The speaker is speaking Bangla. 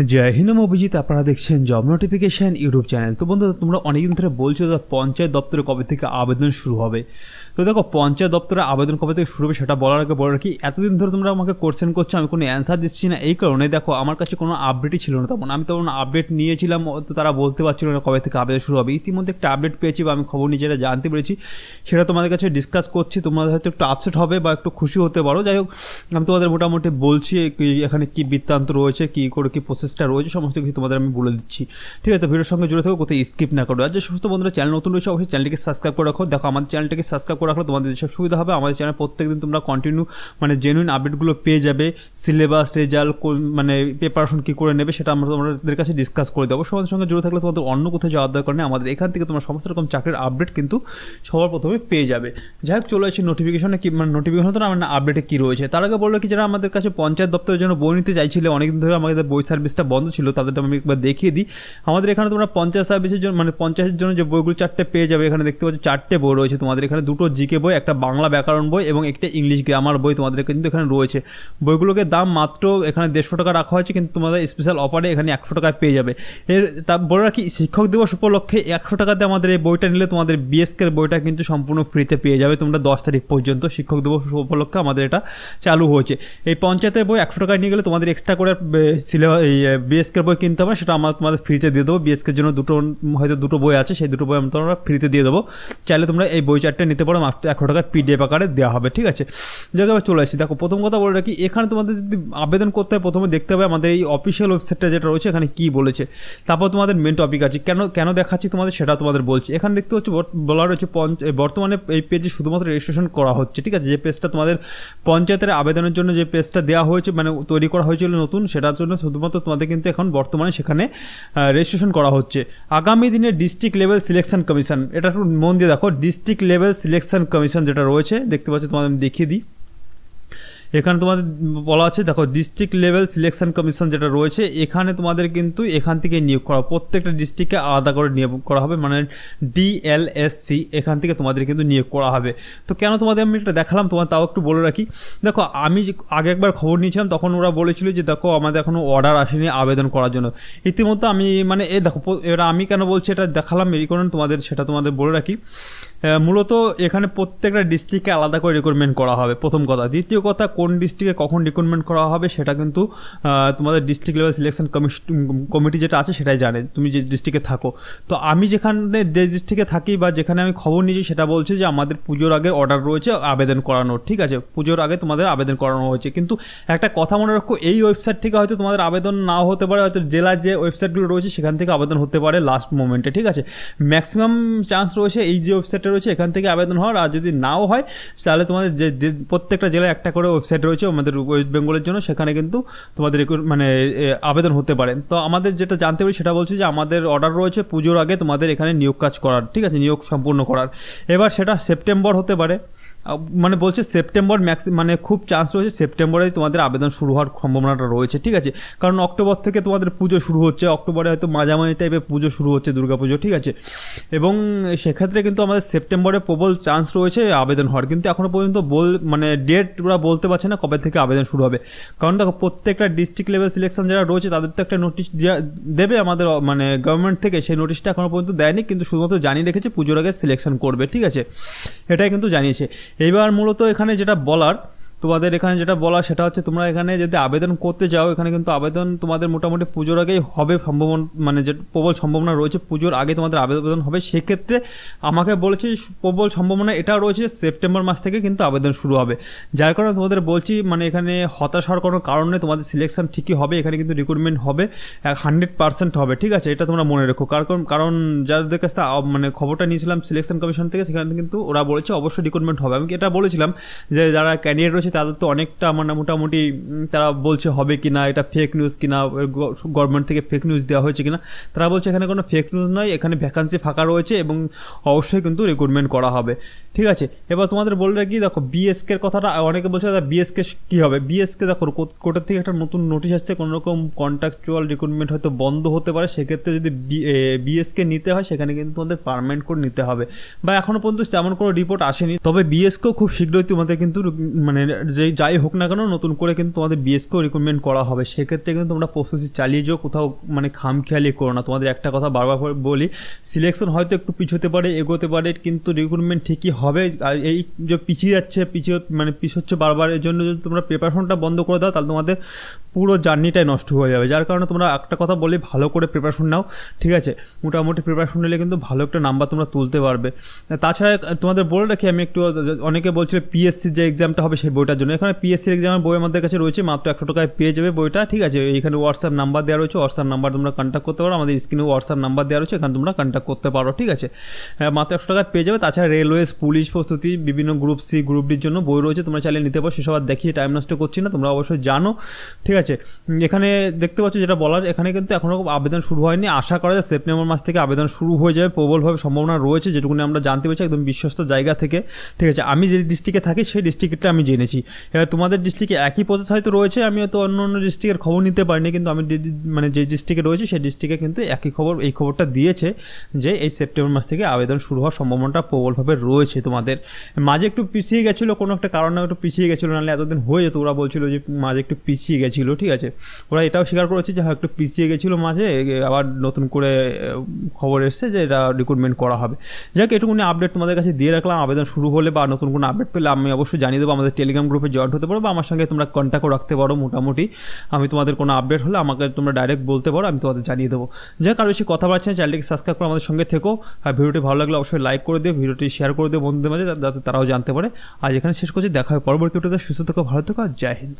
जय हिंद अभिजित আপনারা দেখছেন জব নোটিফিকেশন ইউটিউব চ্যানেল। তো বন্ধুরা তোমরা অনেকদিন ধরে বলছো যে পঞ্চায়েত দপ্তরে কবে থেকে আবেদন শুরু হবে। তো দেখো পঞ্চায়েত দপ্তরে আবেদন কবে থেকে শুরু হবে সেটা বলার আগে বলার কি এতদিন ধরে তোমরা আমাকে কোশ্চেন করছো, আমি কোনো অ্যান্সার দিচ্ছি না। এই কারণে দেখো আমার কাছে কোনো আপডেটই ছিল না, তখন আমি আপডেট নিয়েছিলাম, তো তারা বলতে পারছিল না কবে থেকে আবেদন শুরু হবে। ইতিমধ্যে একটা আপডেট পেয়েছি বা আমি খবর নিয়ে যেটা জানতে পেরেছি সেটা তোমাদের কাছে ডিসকাস করছি। তোমরা হয়তো একটু আপসেট হবে বা একটু খুশি হতে পারো। যাই হোক, আমি তোমাদের মোটামুটি বলছি এখানে কী বৃত্তান্ত রয়েছে, কী করে কী প্রসেসটা রয়েছে, সমস্ত কিছু তোমাদের আমি বলে দিচ্ছি। ঠিক আছে, ভিডিওর সঙ্গে জুড়ে থাকো, কোথায় স্কিপ না করো। আর যে সমস্ত বন্ধুরা চ্যানেল নতুন রয়েছে অবশ্যই চ্যানেলটিকে সাবস্ক্রাইব করে রাখো। দেখো আমাদের চ্যানেলটিকে সাবস্ক্রাইব করে রাখলে তোমাদের যেসব সুবিধা হবে, আমাদের চ্যানেল প্রত্যেকদিন তোমরা কন্টিনিউ জেনুইন আপডেটগুলো পেয়ে যাবে। সিলেবাস, রেজাল্ট, প্রিপারেশন কী করে নেবে সেটা আমরা তোমাদের কাছে ডিসকাস করে দেবো। সবার সঙ্গে জুড়ে থাকলে তোমাদের অন্য কোথাও যাওয়ার দরকার নেই, আমাদের এখান থেকে তোমরা সমস্ত রকম চাকরির আপডেট কিন্তু সবার প্রথমে পেয়ে যাবে। যাই হোক, চলে আসছি নোটিফিকেশনে কি নোটিফিকেশন তো না আপডেটে কী রয়েছে। তার আগে বললো কি যারা আমাদের কাছে পঞ্চায়েত দপ্তরের জন্য বই নিতে চাইছিলে, অনেকদিন ধরে আমাদের বই সার্ভিসটা বন্ধ ছিল, তাদেরটা আমি একবার দেখিয়ে দিই। আমাদের এখানে তোমরা পঞ্চায়েত সার্ভিসের জন্য পঞ্চায়েতের জন্য যে বইগুলো 4টে পেয়ে যাবে। এখানে দেখতে পাচ্ছ 4টে বই রয়েছে তোমাদের এখানে, 2টো জিকে বই, একটা বাংলা ব্যাকরণ বই এবং একটা ইংলিশ গ্রামার বই তোমাদের কিন্তু এখানে রয়েছে। বইগুলোকে দাম মাত্র এখানে 150 টাকা রাখা হয়েছে, কিন্তু তোমাদের স্পেশাল অফারে এখানে 100 টাকায় পেয়ে যাবে। তা বলে রাখি, শিক্ষক দিবস উপলক্ষে 100 টাকাতে আমাদের এই বইটা নিলে তোমাদের বিএসকের বইটা কিন্তু সম্পূর্ণ ফ্রিতে পেয়ে যাবে তোমরা 10 তারিখ পর্যন্ত। শিক্ষক দিবস উপলক্ষে আমাদের এটা চালু হয়েছে। এই পঞ্চায়েতের বই 100 টাকায় নিয়ে গেলে তোমাদের এক্সট্রা করে এই বিএসকের বই কিনতে হবে, সেটা আমরা তোমাদের ফ্রিতে দিয়ে দেবো। বিএসকের জন্য হয়তো দুটো বই আছে, সেই দুটো বই আমরা ফ্রিতে দিয়ে দেবো। চাইলে তোমরা এই বই 4টে নিতে পারো, মাত্র 100 টাকায় পিডিএফ আকারে দেওয়া হবে। ঠিক আছে, জায়গায় চলে আসছি। দেখো প্রথম কথা বলে রাখি, এখানে তোমাদের যদি আবেদন করতে হয় প্রথমে দেখতে হবে আমাদের এই অফিসিয়াল ওয়েবসাইটটা যেটা রয়েছে এখানে কী বলেছে। তারপর তোমাদের মেন টপিক আছে, কেন দেখাচ্ছি তোমাদের সেটা তোমাদের বলছি। এখানে দেখতে হচ্ছে বলা রয়েছে বর্তমানে এই পেজে শুধুমাত্র রেজিস্ট্রেশন করা হচ্ছে। ঠিক আছে, যে পেজটা তোমাদের পঞ্চায়েতের আবেদনের জন্য যে পেজটা দেওয়া হয়েছে তৈরি করা হয়েছিল নতুন, সেটার জন্য শুধুমাত্র তোমাদের কিন্তু এখন বর্তমানে সেখানে রেজিস্ট্রেশন করা হচ্ছে। আগামী দিনে ডিস্ট্রিক্ট লেভেল সিলেকশন কমিশন, এটা একটু মন দিয়ে দেখো, ডিস্ট্রিক্ট লেভেল সিলেকশন কমিশন যেটা রয়েছে দেখতে পাচ্ছ, তোমাদের আমি দেখিয়ে দিই। এখানে তোমাদের বলা আছে, দেখো ডিস্ট্রিক্ট লেভেল সিলেকশন কমিশন যেটা রয়েছে এখানে তোমাদের কিন্তু এখান থেকে নিয়োগ করা, প্রত্যেকটা ডিস্ট্রিক্টকে আলাদা করে নিয়োগ করা হবে, ডিএলএসসি এখান থেকে তোমাদের কিন্তু নিয়োগ করা হবে। তো কেন তোমাদের আমি এটা দেখালাম তোমার তাও একটু বলে রাখি। দেখো আমি আগে একবার খবর নিয়েছিলাম, তখন ওরা বলেছিল যে দেখো আমাদের এখনও অর্ডার আসেনি আবেদন করার জন্য। ইতিমধ্যে আমি দেখো এবার আমি কেন বলছি এটা দেখালাম এই কারণে সেটা তোমাদের বলে রাখি। মূলত এখানে প্রত্যেকটা ডিস্ট্রিক্টকে আলাদা করে রিক্রুটমেন্ট করা হবে, প্রথম কথা। দ্বিতীয় কথা, কোন ডিস্ট্রিক্টে কখন রিক্রুটমেন্ট করা হবে সেটা কিন্তু তোমাদের ডিস্ট্রিক্ট লেভেল সিলেকশন কমিটি যেটা আছে সেটাই জানে, তুমি যে ডিস্ট্রিক্টে থাকো। তো আমি যেখানে যে ডিস্ট্রিক্টে থাকি বা যেখানে আমি খবর নিয়েছি সেটা বলছে যে আমাদের পুজোর আগে অর্ডার রয়েছে আবেদন করানোর। ঠিক আছে, পুজোর আগে তোমাদের আবেদন করানো হয়েছে। কিন্তু একটা কথা মনে রাখো, এই ওয়েবসাইট থেকে হয়তো তোমাদের আবেদন নাও হতে পারে, হয়তো জেলার যে ওয়েবসাইটগুলো রয়েছে সেখান থেকে আবেদন হতে পারে লাস্ট মোমেন্টে। ঠিক আছে, ম্যাক্সিমাম চান্স রয়েছে এই যে ওয়েবসাইটটা রয়েছে এখান থেকে আবেদন হওয়ার। আর যদি নাও হয় তাহলে তোমাদের যে প্রত্যেকটা জেলায় একটা করে ওয়েবসাইট রয়েছে আমাদের ওয়েস্ট বেঙ্গলের জন্য, সেখানে কিন্তু তোমাদের আবেদন হতে পারে। তো আমাদের যেটা জানতে পারি সেটা বলছি যে আমাদের অর্ডার রয়েছে পুজোর আগে তোমাদের এখানে নিয়োগ কাজ করার। ঠিক আছে, নিয়োগ সম্পূর্ণ করার। এবার সেটা সেপ্টেম্বর হতে পারে, বলছে সেপ্টেম্বর খুব চান্স রয়েছে সেপ্টেম্বরেই তোমাদের আবেদন শুরু হওয়ার সম্ভাবনাটা রয়েছে। ঠিক আছে, কারণ অক্টোবর থেকে তোমাদের পুজো শুরু হচ্ছে, অক্টোবরে হয়তো মাঝামাঝি টাইপের পুজো শুরু হচ্ছে, দুর্গাপুজো। ঠিক আছে, এবং সেক্ষেত্রে কিন্তু আমাদের সেপ্টেম্বরে প্রবল চান্স রয়েছে আবেদন হওয়ার। কিন্তু এখনও পর্যন্ত ডেট ওরা বলতে পারছে না কবে থেকে আবেদন শুরু হবে। কারণ দেখো প্রত্যেকটা ডিস্ট্রিক্ট লেভেল সিলেকশন যারা রয়েছে তাদের তো একটা নোটিশ দেবে আমাদের গভর্নমেন্ট থেকে, সেই নোটিশটা এখনও পর্যন্ত দেয়নি, কিন্তু শুধুমাত্র জানিয়ে রেখেছে পুজোর আগে সিলেকশন করবে। ঠিক আছে, এটাই কিন্তু জানিয়েছে। এইবার মূলত এখানে যেটা বলার সেটা হচ্ছে তোমরা এখানে যদি আবেদন করতে যাও, এখানে কিন্তু আবেদন তোমাদের মোটামুটি পুজোর আগেই হবে সম্ভাবনা, যে প্রবল সম্ভাবনা রয়েছে পুজোর আগে তোমাদের আবেদন হবে। সেক্ষেত্রে আমাকে বলেছে প্রবল সম্ভাবনা এটাও রয়েছে সেপ্টেম্বর মাস থেকে কিন্তু আবেদন শুরু হবে। যার কারণে তোমাদের বলছি এখানে হতাশ হওয়ার কোনো কারণ নেই, তোমাদের সিলেকশন ঠিকই হবে, এখানে কিন্তু রিক্রুটমেন্ট হবে 100% হবে। ঠিক আছে, এটা তোমরা মনে রেখো। কারণ যাদের কাছ থেকে খবরটা নিয়েছিলাম সিলেকশন কমিশন থেকে, সেখানে কিন্তু ওরা বলেছে অবশ্যই রিক্রুটমেন্ট হবে। আমি এটা বলেছিলাম যে যারা ক্যান্ডিডেট রয়েছে তাদের তো অনেকটা মোটামুটি তারা বলছে হবে কিনা, এটা ফেক নিউজ কিনা, গভর্নমেন্ট থেকে ফেক নিউজ দেওয়া হয়েছে কিনা। তারা বলছে এখানে কোনো ফেক নিউজ নয়, এখানে ভ্যাকান্সি ফাঁকা রয়েছে এবং অবশ্যই কিন্তু রিক্রুটমেন্ট করা হবে। ঠিক আছে, এবার তোমাদের বলে রাখি, দেখো বিএসকের কথাটা অনেকে বলছে বিএসকে কী হবে। বিএসকে দেখো কোর্টের থেকে একটা নতুন নোটিশ আসছে, কোনো রকম কন্ট্রাকচুয়াল রিক্রুটমেন্ট হয়তো বন্ধ হতে পারে। সেক্ষেত্রে যদি বিএসকে নিতে হয় সেখানে কিন্তু তোমাদের পার্মানেন্ট করে নিতে হবে, বা এখনও পর্যন্ত তেমন কোনো রিপোর্ট আসেনি। তবে বিএসকেও খুব শীঘ্রই তোমাদের কিন্তু যাই হোক না কেন নতুন করে কিন্তু তোমাদের বিএসকেও রিক্রুটমেন্ট করা হবে। সেক্ষেত্রে কিন্তু তোমরা প্রস্তুতি চালিয়ে যাও, কোথাও মানে খামখেয়ালি করো না। তোমাদের একটা কথা বারবার বলি, সিলেকশন হয়তো একটু পিছোতে পারে, এগোতে পারে, কিন্তু রিক্রুটমেন্ট ঠিকই হবে। আর এই যে পিছিয়ে যাচ্ছে, পিছোচ্ছে বারবার, এর জন্য যদি তোমরা প্রিপারেশনটা বন্ধ করে দাও তাহলে তোমাদের পুরো জার্নিটাই নষ্ট হয়ে যাবে। যার কারণে তোমরা একটা কথা বলি, ভালো করে প্রিপারেশন নাও, ঠিক আছে? মোটামুটি প্রিপারেশন নিলে কিন্তু ভালো একটা নাম্বার তোমরা তুলতে পারবে। তাছাড়া তোমাদের বলে রাখি, আমি একটু, অনেকে বলছিল পিএসসির যে এক্সামটা হবে সেই বইটার জন্য, এখানে পিএসসির এক্সামের বই আমাদের কাছে রয়েছে, মাত্র 100 টাকায় পেয়ে যাবে বইটা, ঠিক আছে? এখানে হোয়াটসঅ্যাপ নাম্বার দেওয়া রয়েছে, হোয়াটসঅ্যাপ নাম্বার তোমরা কন্ট্যাক্ট করতে পারো, আমাদের স্ক্রিনে হোয়াটসঅ্যাপ নাম্বার দেওয়া রয়েছে, এখানে তোমরা কন্ট্যাক্ট করতে পারো, ঠিক আছে? মাত্র 100 টাকায় পেয়ে যাবে। তাছাড়া রেলওয়েজ, পুলিশ প্রস্তুতি, বিভিন্ন গ্রুপ সি, গ্রুপ ডির জন্য বই রয়েছে, তোমরা চাইলে নিতে পারো। সেসব আর দেখিয়ে টাইম নষ্ট করছি না, তোমরা অবশ্যই জানো, ঠিক আছে? এখানে দেখতে পাচ্ছ যেটা বলার, এখানে কিন্তু এখনও আবেদন শুরু হয়নি। আশা করা যায় সেপ্টেম্বর মাস থেকে আবেদন শুরু হয়ে যাবে, প্রবলভাবে সম্ভাবনা রয়েছে, যেটুকুনি আমরা জানতে পেরেছি একদম বিশ্বস্ত জায়গা থেকে, ঠিক আছে? আমি যে ডিস্ট্রিক্টে থাকি সেই ডিস্ট্রিক্টটা আমি জেনেছি। এবার তোমাদের ডিস্ট্রিক্টে একই প্রসেস হয়তো রয়েছে, আমি হয়তো অন্য অন্য ডিস্ট্রিক্টের খবর নিতে পারিনি, কিন্তু আমি মানে যে ডিস্ট্রিক্টে রয়েছে সেই ডিস্ট্রিক্টে কিন্তু একই খবর, এই খবরটা দিয়েছে যে এই সেপ্টেম্বর মাস থেকে আবেদন শুরু হওয়ার সম্ভাবনাটা প্রবলভাবে রয়েছে। তোমাদের মাঝে একটু পিছিয়ে গেছিলো, কোনো একটা কারণে একটু পিছিয়ে গেছিলো, নাহলে এতদিন হয়ে যেত। ওরা বলছিল যে মাঝে একটু পিছিয়ে গেছিলো, ঠিক আছে? ওরা এটাও স্বীকার করেছে যে হ্যাঁ একটু পিছিয়ে গেছিলো মাঝে, আবার নতুন করে খবর এসছে যে এটা রিক্রুটমেন্ট করা হবে। যাক, এটুকুনি আপডেট তোমাদের কাছে দিয়ে রাখলাম। আবেদন শুরু হলে বা নতুন কোনো আপডেট পেলে আমি অবশ্যই জানিয়ে দেবো। আমাদের টেলিগ্রাম গ্রুপে জয়েন্ট হতে পারো বা আমার সঙ্গে তোমরা কন্ট্যাক্টও রাখতে পারো। মোটামুটি আমি তোমাদের কোনো আপডেট হলে আমাকে তোমরা ডাইরেক্ট বলতে পারো, আমি তোমাদের জানিয়ে দেবো। যাক, আর বেশি কথা বাড়ছে না, চ্যানেলটিকে সাবস্ক্রাইব করে আমাদের সঙ্গে থেকো। আর ভিডিওটি ভালো লাগলে অবশ্যই লাইক করে দিও, ভিডিওটি শেয়ার করে দিও বন্ধুদের মাঝে, যাতে তারাও জানতে পারে। আজ এখানে শেষ করছি, দেখা হয় পরবর্তী ভিডিওতে। সুস্থ থেকো, ভালো থেকো, জয় হিন্দ।